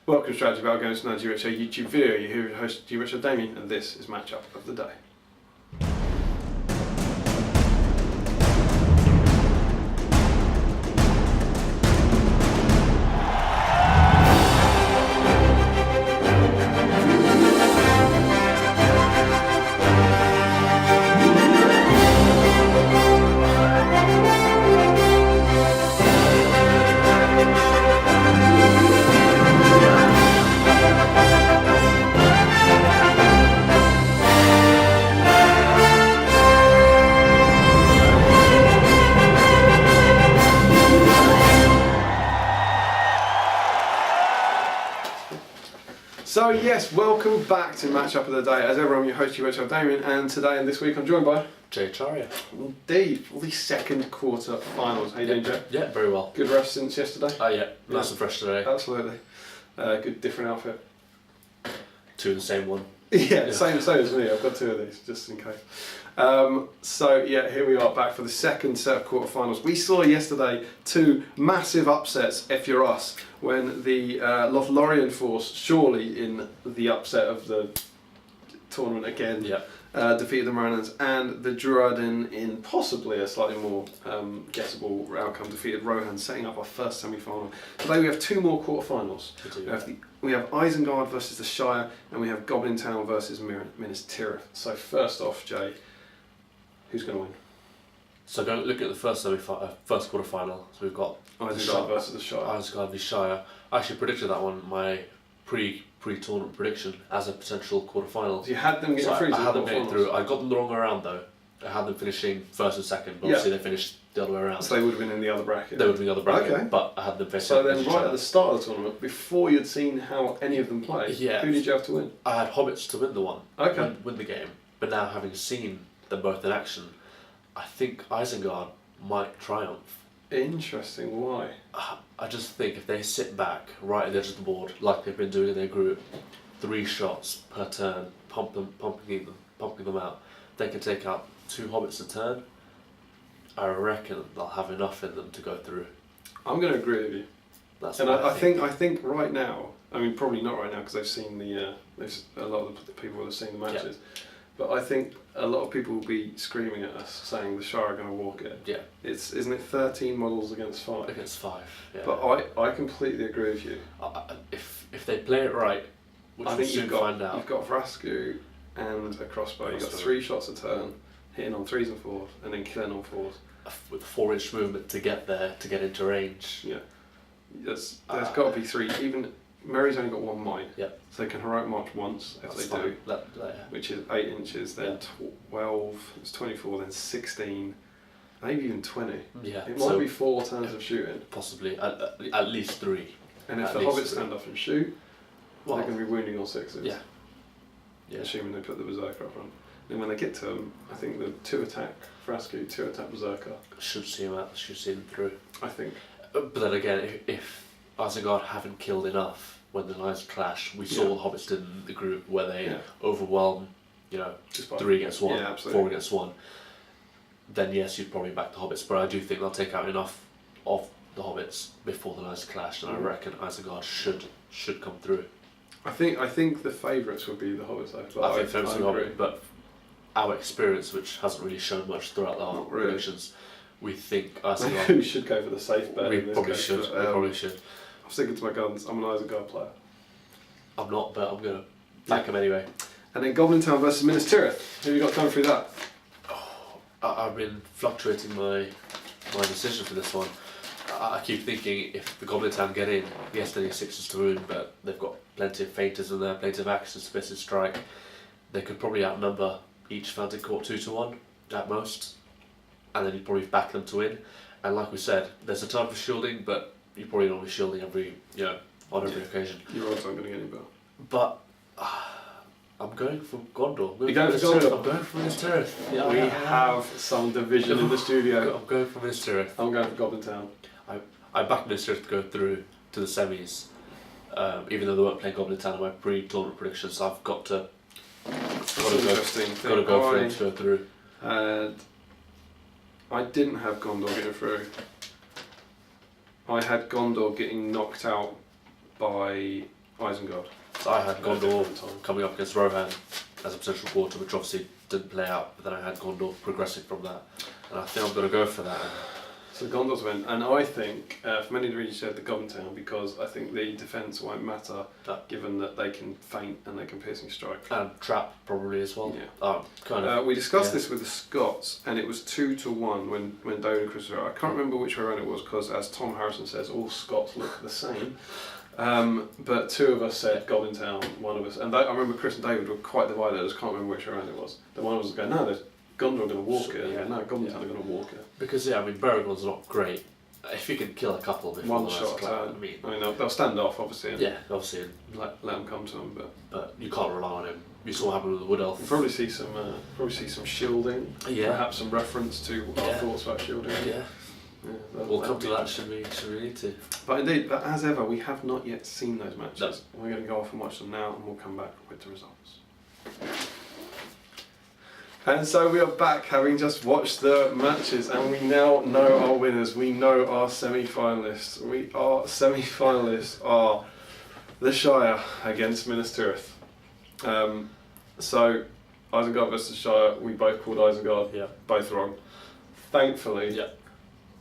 Welcome to Strategy Battle Games, now GBHL YouTube video. You're here with host GBHL Damian, and this is Matchup of the Day. So yes, welcome back to Matchup of the Day. As ever, I'm your host GBHL Damian, and today and this week I'm joined by Jay Acharya. Indeed, for the second quarter finals. How you doing, Jay? Yeah, very well. Good rest since yesterday? Oh yeah, nice and fresh today. Absolutely. Good different outfit. Two in the same one. Yeah, same as me. I've got two of these, just in case. So yeah, here we are back for the second set of quarterfinals. We saw yesterday two massive upsets, if you're us, when the Lothlorien force, surely in the upset of the tournament again, defeated the Moranans, and the Druidin in possibly a slightly more guessable outcome defeated Rohan, setting up our first semi-final. Today we have two more quarterfinals. We have Isengard versus the Shire, and we have Goblin Town versus Minas Tirith. So first off, Jay, who's going to win? So go look at the first quarter final. So we've got Isengard versus the Shire. Isengard v Shire. I actually predicted that one, my pre-tournament prediction, as a potential quarter final. So you had them getting through. I had them getting through. I got them the wrong way around though. I had them finishing first and second, but obviously they finished the other way around. So they would have been in the other bracket. They would have been in the other bracket, but I had them finishing. So then, right at the start of the tournament, before you'd seen how any of them played, who did you have to win? I had Hobbits to win the one. Okay. Win the game. But now, having seen them both in action, I think Isengard might triumph. Interesting. Why? I just think if they sit back right at the edge of the board, like they've been doing in their group, 3 shots per turn, pumping them out, they can take out 2 Hobbits a turn. I reckon they'll have enough in them to go through. I'm going to agree with you. That's and what I think right now, I mean probably not right now because they've seen a lot of the people will have seen the matches, but I think a lot of people will be screaming at us saying the Shire are going to walk it. Yeah. Isn't it 13 models against 5? Against 5. Yeah. But I completely agree with you. If they play it right, which we'll soon find out. You've got Vrasku and a crossbow. You've got 3 shots a turn, hitting on 3s and 4s, and then killing on 4s. With a 4-inch movement to get there, to get into range. Yeah. There's got to be 3. Even Merry's only got 1 mine. Yeah. So they can heroic march once if they do, which is 8 inches, then 12, it's 24, then 16, maybe even 20. Yeah. It might be 4 turns of shooting. Possibly, at least 3. And if the Hobbits stand up and shoot, they're going to be wounding on 6s. Yeah. Assuming they put the Berserker up front. And when they get to them, I think the 2 attack Vrasku, 2 attack Berserker should see them out, should see them through. I think. But then again, if Isengard haven't killed enough when the lines clash, we saw what the Hobbits did in the group where they overwhelm, 3 against 1, 4 against 1. Then yes, you'd probably back the Hobbits, but I do think they'll take out enough of the Hobbits before the lines clash, and I reckon Isengard should come through. I think the favourites would be the Hobbits though. But I think favourites will be Hobbits, but our experience, which hasn't really shown much throughout the predictions, we think Isengard. We should go for the safe bet. We probably should. I'm sticking to my guns. I'm an Isengard player. I'm not, but I'm going to back him anyway. And then Goblin Town versus Minas Tirith. Who have you got coming through that? I've been fluctuating my decision for this one. I keep thinking if the Goblin Town get in, yes, they need 6s to wound, but they've got plenty of feinters in there, plenty of axes to miss and strike. They could probably outnumber each Fountain Court 2 to 1 at most, and then you'd probably back them to win. And like we said, there's a time for shielding, but you probably don't be shielding on every occasion. Your odds aren't going to get any better. But I'm going for Gondor. You're going for Gondor? I'm going for Minas Tirith. Yeah, we have some division in the studio. I'm going for Minas Tirith. I'm going for Goblin Town. I backed Minas Tirith to go through to the semis, even though they weren't playing Goblin Town in my pre-tournament predictions. So I've got to go for them to go through. I didn't have Gondor getting through. I had Gondor getting knocked out by Isengard. So I had At a Gondor different time. coming up against Rohan as a potential quarter, which obviously didn't play out. But then I had Gondor progressing from that, and I think I'm going to go for that. So Gondor's win, and I think for many reasons you said the Goblin Town, because I think the defence won't matter given that they can feint and they can piercing strike. And trap probably as well. Yeah. Kind of. We discussed this with the Scots, and it was 2-1 when Damian and Chris were out. I can't remember which way around it was because, as Tom Harrison says, all Scots look the same. But two of us said Goblin Town, one of us, and I remember Chris and David were quite divided. I just can't remember which way around it was. The one of us was going, no, there's Gondor are going to walk it. Yeah. No, Goblin Town are going to walk it. Because I mean, Beragorn's not great. If you can kill a couple before One the shot. last I mean, they'll stand off obviously. And obviously, and let them come to them, but you can't rely on him. You saw what happened with the Wood Elf. You'll probably see some shielding. Yeah. Perhaps some reference to our thoughts about shielding. Yeah. We'll come to that should we need to. But indeed, but as ever, we have not yet seen those matches. No. We're going to go off and watch them now, and we'll come back with the results. And so we are back, having just watched the matches, and we now know our winners. We know our semi-finalists. Our semi-finalists are the Shire against Minas Tirith. So Isengard versus Shire. We both called Isengard. Yeah. Both wrong. Thankfully. Yeah.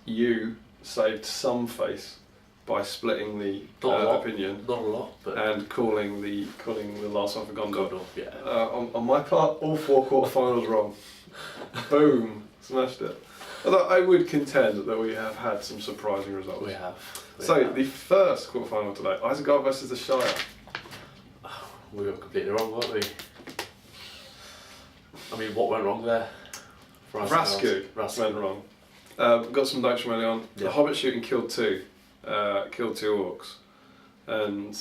You saved some face by splitting the opinion. Not a lot, but and calling the last one for Gondor. Yeah. On my part, all 4 quarterfinals wrong. Boom, smashed it. Although I would contend that we have had some surprising results. We have. The first quarterfinal today, Isengard versus the Shire. We were completely wrong, weren't we? I mean, what went wrong there? Vrasku went wrong. Got some notes from early on. Yeah. The Hobbit shooting killed 2 orcs, and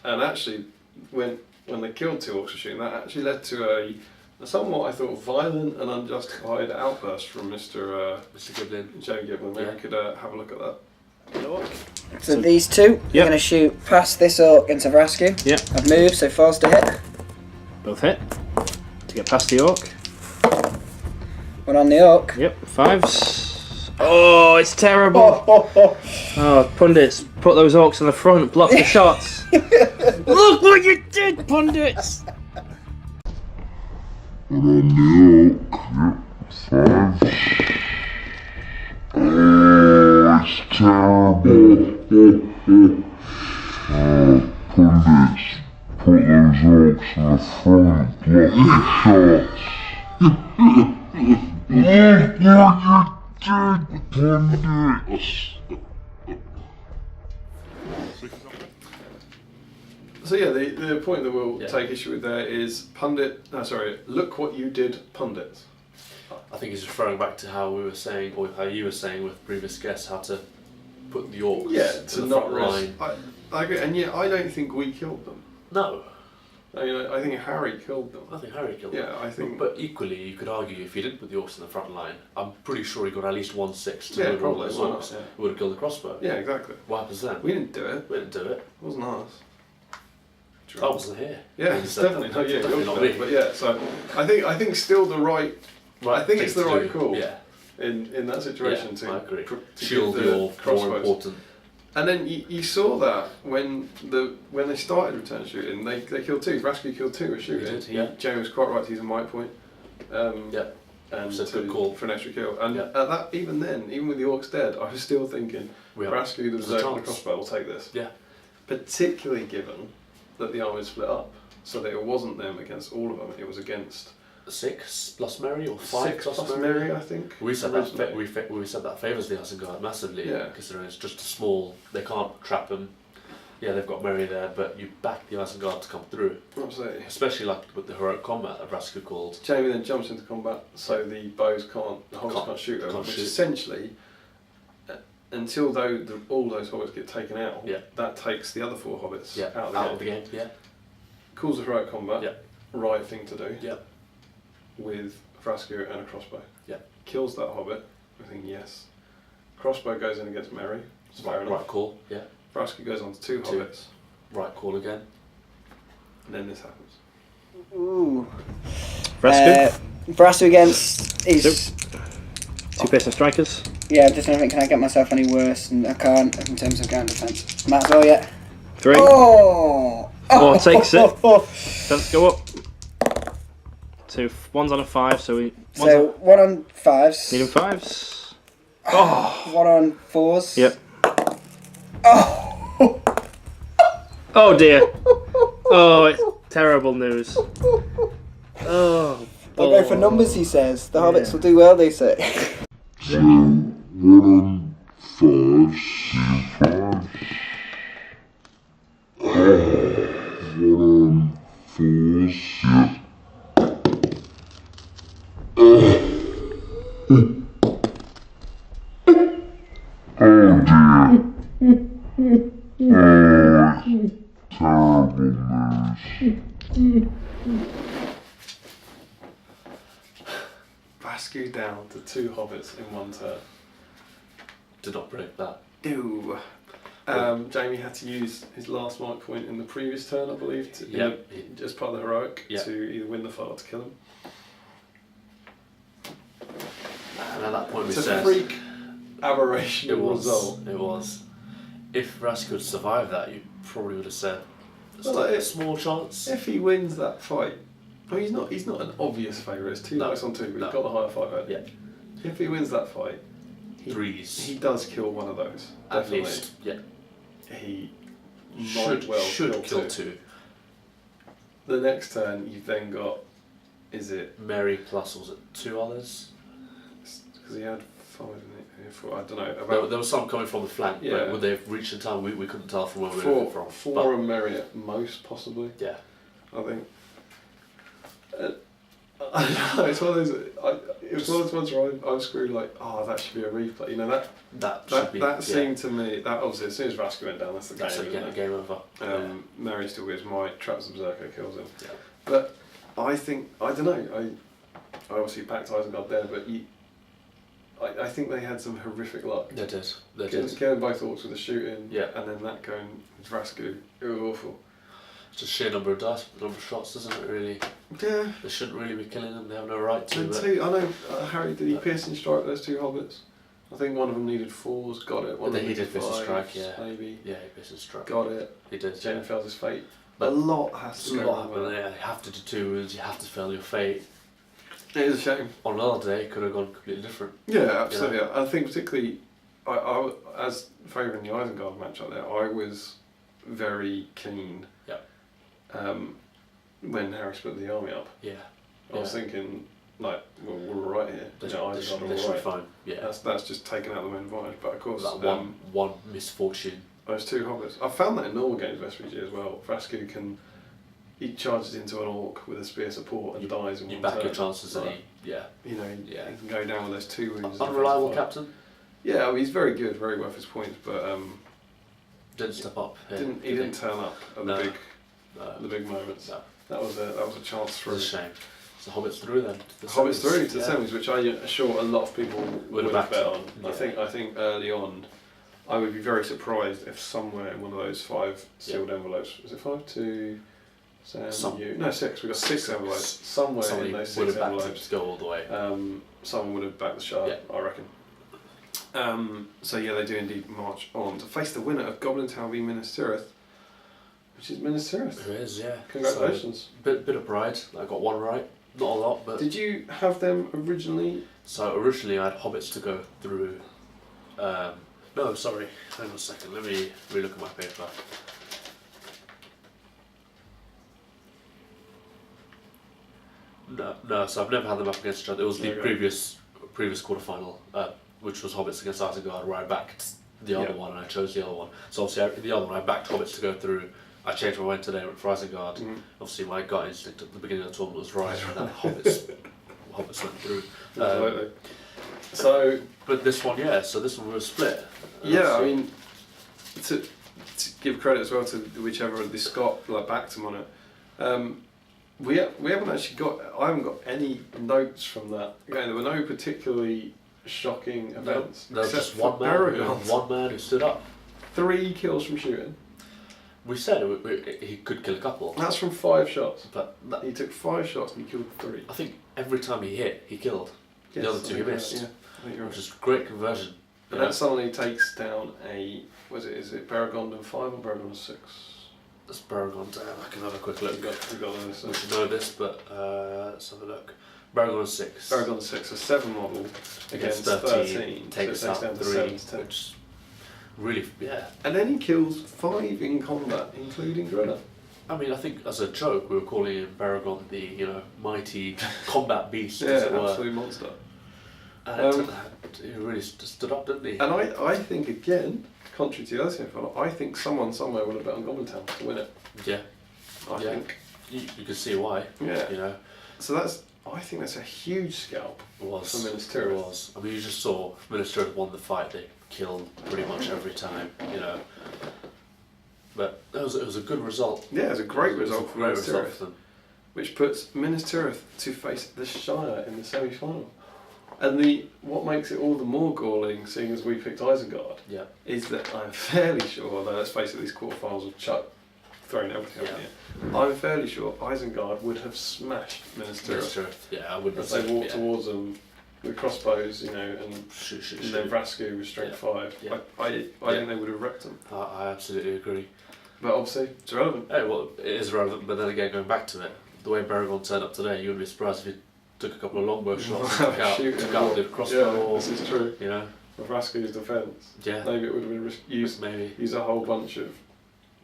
actually when they killed 2 orcs for shooting, that actually led to a somewhat, I thought, violent and unjustified outburst from Mr. Goblin. Jay Goblin. Maybe we could have a look at that. So these two, you're going to shoot past this orc into Vrasku. Yep. I've moved, so 4's to hit. Both hit. To get past the orc. One on the orc. Yep, 5s. Oh, it's terrible. Oh, pundits, put those orcs in the front, block the shots. Look what you did, pundits. And on the orc, yep, 5s. Oh, it's terrible. Oh, pundits, put those orcs in the front, block the shots. Look what you pundits. So yeah, the point that we'll take issue with there is look what you did, pundits. I think he's referring back to how we were saying, or how you were saying with previous guests, how to put the orcs to in the not front line. I agree, and yet I don't think we killed them. No. I mean, I think Harry killed them. I think Harry killed them. Yeah, I think. But equally, you could argue if he didn't put the orcs in the front line, I'm pretty sure he got at least 1/6 to murder all probably. those Why not? orcs. Yeah. Who would have killed the crossbow. Yeah, exactly. What happens then? We didn't do it. We didn't do it. It wasn't us. I wasn't here. Yeah, He it's said definitely that. not you. Definitely not me. But yeah, so I think still the right. I think it's the thing to right do. call. Yeah. In that situation I agree. to Shield give the your more crossbows. important. And then you saw that when they started return shooting, they killed 2. Vrasku killed 2 with shooting. He did, yeah. Jamie was quite right to use a mic point. And So good call. for an extra kill. And at that, even with the orcs dead, I was still thinking, Vrasku, the Berserk and the crossbow will take this. Yeah. Particularly given that the army split up, so that it wasn't them against all of them, it was against 6 plus Mary or 5 6 plus Mary, I think. We said that originally. we said that favours the Isengard massively, Yeah. considering it's just a small. They can't trap them. Yeah, they've got Mary there, but you back the Isengard to come through, Absolutely. especially like with the heroic combat that Vrasku called. Jamie then jumps into combat, so the bows the hobbits can't shoot over, which essentially, until all those hobbits get taken out, that takes the other 4 hobbits out of the game. Yeah. Calls the heroic combat, Yeah. right thing to do, Yeah. with Vrasku and a crossbow. Yeah. Kills that hobbit, I think yes. Crossbow goes in against Merry, fair enough. Right call. Yeah. Vrasku goes on to 2 hobbits, Right call again. and then this happens. Ooh. Vrasku. Vrasku against his... 2 piercing strikers. Yeah, I'm just trying to think, can I get myself any worse? And I can't in terms of ground defence. Might as well, yeah. 3. Oh! 4 takes it. Let's go up. 2. One's on a 5, so we. So 1 on 5s. Needing 5s. Oh. 1 on 4s. Yep. Oh. Oh dear. Oh, it's terrible news. Oh. They'll go for numbers, he says. The hobbits will do well, they say. So, 1 on 5s, see 5s. 1 on 4s, yep. Oh dear. Oh, terrible news. Vascu down to 2 hobbits in 1 turn. Did not break that. Ew. Jamie had to use his last mark point in the previous turn, I believe, as part of the heroic, to either win the fight or to kill him. And at that point we It's said... a freak aberrational result. It was. If Rask could survive that, you probably would have said Well, a small chance. If he wins that fight, well, he's not an obvious favourite. It's 2 dice on 2, but he's got the higher 5 out. Yeah. If he wins that fight, Threes. he does kill one of those. At Definitely. least. Yeah. He Should might kill 2. The next turn, you've then got, is it? Mary plus, was it 2 others? Because he had 5, didn't he? 4, I don't know. There was some coming from the flank, Yeah. but would they have reached in time? We couldn't tell from where we were 4, looking from. 4 and Mary at most, possibly. Yeah. I think. I don't know, it's one of those. It was one of those ones where I was screwed like, oh, that should be a replay. You know that seemed to me that obviously as soon as Vasco went down, that's the game. Game over. Mary still is my traps of Berserker kills him. Yeah. But I think I don't know. I obviously backed Isengard there, but I think they had some horrific luck. They did. Killing both orcs with the shooting. Yeah. And then that going with Vasco, it was awful. It's just sheer number of dice, the number of shots, doesn't it really? Yeah. They shouldn't really be killing them, they have no right to. And 2, I know, Harry, did he piercing strike those 2 hobbits? I think one of them needed 4s, got it. One of them He did needed piercing 5s, strike, yeah. Maybe. Yeah, he piercing strike. Got it. He did. Jamie Yeah. fails his fate. But a lot has to a go lot wrong. happened. Yeah, you have to do 2 wounds, you have to fail your fate. It is a shame. On another day, it could have gone completely different. Yeah, absolutely. Yeah. I think particularly, I as favouring the Isengard match out there, I was very keen. Yeah. When Harry split the army up. Yeah. I was thinking, like, well, we're right here. They Isengard should are be right. fine. Yeah. That's just taken out the main advantage. But of course, that one misfortune. Those 2 hobbits. I found that in normal games of SVG as well. Vasco he charges into an orc with a spear support and dies in 1 turn. You back your chances and he can go down with those 2 wounds. Unreliable captain? Yeah, I mean, he's very good, very worth his points, but didn't step up. He didn't turn up at the big moments. No. That was a chance for It was a shame. So Hobbits through then. To the Hobbits semis. through to the semis, which I'm sure a lot of people would have bet on. Yeah. I think early on, I would be very surprised if somewhere in one of those 5 sealed envelopes, was it 5 to Sam, you? No, 6. We got 6 envelopes. Somewhere in those 6 envelopes, to go all the way. someone would have backed the Shire, I reckon. So yeah, they do indeed march on to face the winner of Goblin Town v Minas Tirith, which is Minas Tirith. It is, yeah. Congratulations. So, bit of pride. I got 1 right. Not a lot, but... Did you have them originally? So originally I had Hobbits to go through... no, sorry. Hang on a second. Let me relook at my paper. No, so I've never had them up against each other. It was the previous quarterfinal, which was Hobbits against Isengard, where I backed the other one and I chose the other one. So obviously the other one I backed Hobbits to go through. I changed my mind today for Isengard. Mm-hmm. Obviously my gut instinct at the beginning of the tournament was right, and then Hobbits went through. Absolutely. So, but this one, so this one was split. Yeah, I mean, to give credit as well to whichever the Scott backed him on it. We haven't actually got. I haven't got any notes from that. Again, there were no particularly shocking events. There was just one man who stood up. 3 kills from shooting. We said he could kill a couple. That's from 5 shots. But he took 5 shots and he killed 3. I think every time he hit, he killed. Yes, the other 2 he missed. Yeah, I think you're right. Which is great conversion. And that suddenly takes down a. Is it Baragondon 5 or Baragondon 6? That's Baragon. I can have a quick look. We've got this. We should know this, but let's have a look. Baragon 6. Baragon 6, a 7 model against 13. Takes so it out down to 3, 7 to 10. which really, yeah. And then he kills 5 in combat, including Driller. I mean, I think as a joke, we were calling him Baragon the, mighty combat beast, Yeah, as it were. absolute monster. And he really stood up, didn't he? And I think, again, contrary to the other semi-final, I think someone somewhere would have bet on Goblin Town to win it. Yeah. I think. You can see why. Yeah. So I think that's a huge scalp It was. for Minas Tirith. It was. I mean, you just saw Minas Tirith won the fight. They killed pretty much every time, But it was a good result. Yeah, it was a great result a for great Minas result Tirith, for them. which puts Minas Tirith to face the Shire in the semi-final. And what makes it all the more galling, seeing as we picked Isengard, Yeah. is that I'm fairly sure, although let's face it, these quarterfinals have thrown everything up in the air. I'm fairly sure Isengard would have smashed Minas Minas Tirith Tirith. Yeah, I wouldn't as they say. walked towards them with crossbows, and Shoot. then Vrasku with strength 5. Yeah. I think they would have wrecked them. I absolutely agree. But obviously, it's irrelevant. Hey, well, it is relevant, but then again, going back to it, the way Baragon turned up today, you wouldn't be surprised if he took a couple of longbow shots, took out the crossbow, Yeah, this is true. or, For Vrasku's defence, yeah, maybe it would have been maybe, use a whole bunch of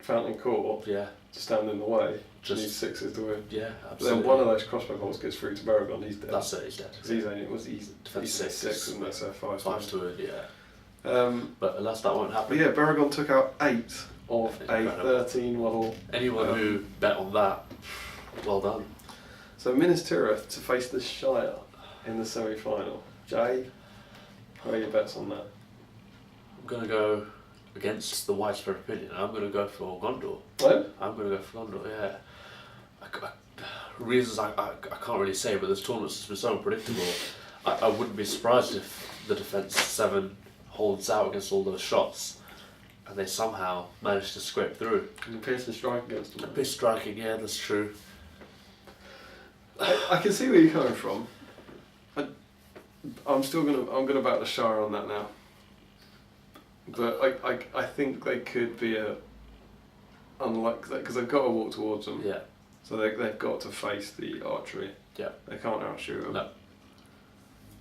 Fountain Core yeah, to stand in the way. Just- Need 6s to win. yeah, But absolutely. then one of those crossbow bolts gets through to Baragon, he's dead. That's it, he's dead. Because he's only Defence he's 6, 6, and that's 5. 5 to it, yeah. But alas, that won't But happen. yeah, Baragon took out 8 of Incredible. a 13 model. Anyone who bet on that, well done. So Minas Tirith to face the Shire in the semi-final. Jay, what are your bets on that? I'm going to go against the widespread opinion. I'm going to go for Gondor. Well, I'm going to go for Gondor, yeah. Reasons I can't really say, but this tournament's just been so unpredictable. I wouldn't be surprised if the defence 7 holds out against all those shots and they somehow manage to scrape through. you pierce the strike against A them. bit striking, yeah, that's true. I can see where you're coming from. I'm gonna back the Shire on that now. But I think they could be unlike that because they've got to walk towards them. Yeah, So they've got to face the archery. yeah. They can't outshoot them. No.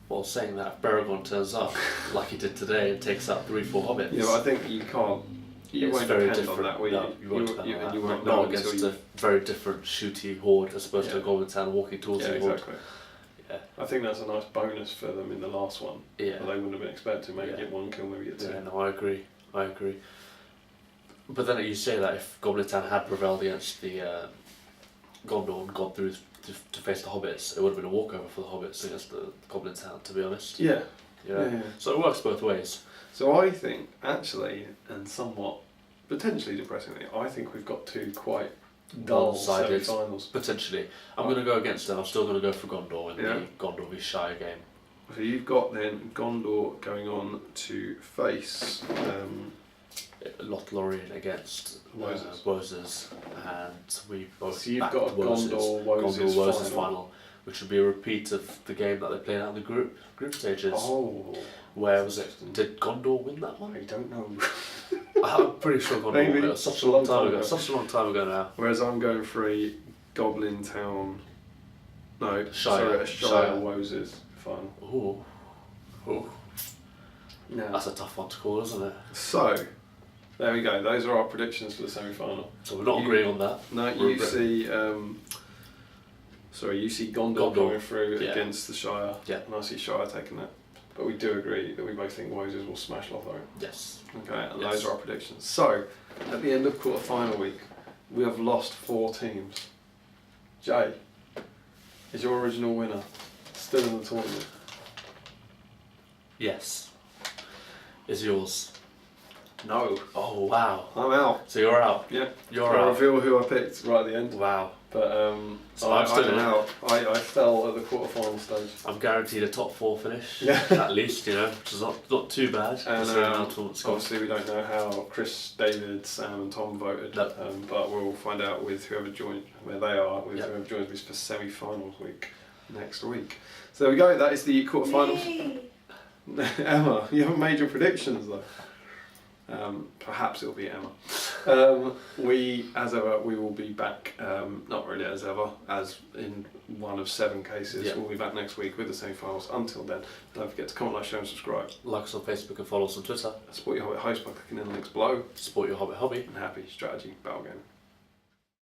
Well, saying that, if Baragon turns up like he did today and takes out 3-4 hobbits. Yeah, but I think you can't. You it's won't very depend different. on that, will No, you? you won't depend on that. You won't Not know against until a very different shooty horde as opposed to a Yeah. Goblin Town walking towards Yeah, the horde. exactly. Yeah. I think that's a nice bonus for them in the last one. Yeah. But they wouldn't have been expecting maybe Yeah. get 1 kill, maybe get 2. Yeah, no, I agree. But then you say that if Goblin Town had prevailed against the Gondor and gone through to face the hobbits, it would have been a walkover for the hobbits against the Goblin Town, to be honest. Yeah. Yeah. Yeah. So it works both ways. So I think, actually, and somewhat potentially depressingly, I think we've got 2 quite dull Dull-sided. semi-finals. Potentially. I'm going to go against them. I'm still going to go for Gondor in Yeah. the Gondor v Shire game. So you've got then Gondor going on to face. Lothlorien against Wozes. Wozes, and we both So you've backed got a Wozes. Gondor-Wozes Wozes final. final, which would be a repeat of the game that they played out in the group stages. Oh. Where was it? Did Gondor win that one? I don't know. I'm pretty sure Gondor Maybe. won it. It was such a long time ago. Such a long time ago now. Whereas I'm going for a Goblin Town. No, Shire. sorry, a Shire Shire. Wozes final. Ooh, Now, that's a tough one to call, isn't it? so, there we go. Those are our predictions for the semi-final. So we're not You- agreeing on that. No, We're you see. Sorry, you see Gondor Gondor, going through yeah. against the Shire, Yeah. and I see Shire taking that. But we do agree that we both think Wozes will smash Lothlorien. Yes. Okay, and Yes. those are our predictions. So, at the end of quarter-final week, we have lost 4 teams. Jay, is your original winner still in the tournament? Yes. Is yours? No. Oh wow. I'm out. So you're out. Yeah. You're I'll out. reveal who I picked right at the end. Wow. But So I I'm still am in. out. I fell at the quarter-final stage. I'm guaranteed a top 4 finish. Yeah. At least, which is not too bad. And considering how tournament's gone. obviously we don't know how Chris, David, Sam and Tom voted, No. but we'll find out with whoever joins, where they are, with Yep. whoever joins me for semi-finals week next week. So there we go, that is the quarter-finals. Emma, you haven't made your predictions though. Perhaps it'll be Emma. We, as ever, we will be back, not really as ever, as in one of 7 cases. Yeah. We'll be back next week with the same files. Until then, don't forget to comment, like, share and subscribe. Like us on Facebook and follow us on Twitter. Support your Hobbit host by clicking in the links below. Support your Hobbit hobby. And happy strategy battle gaming.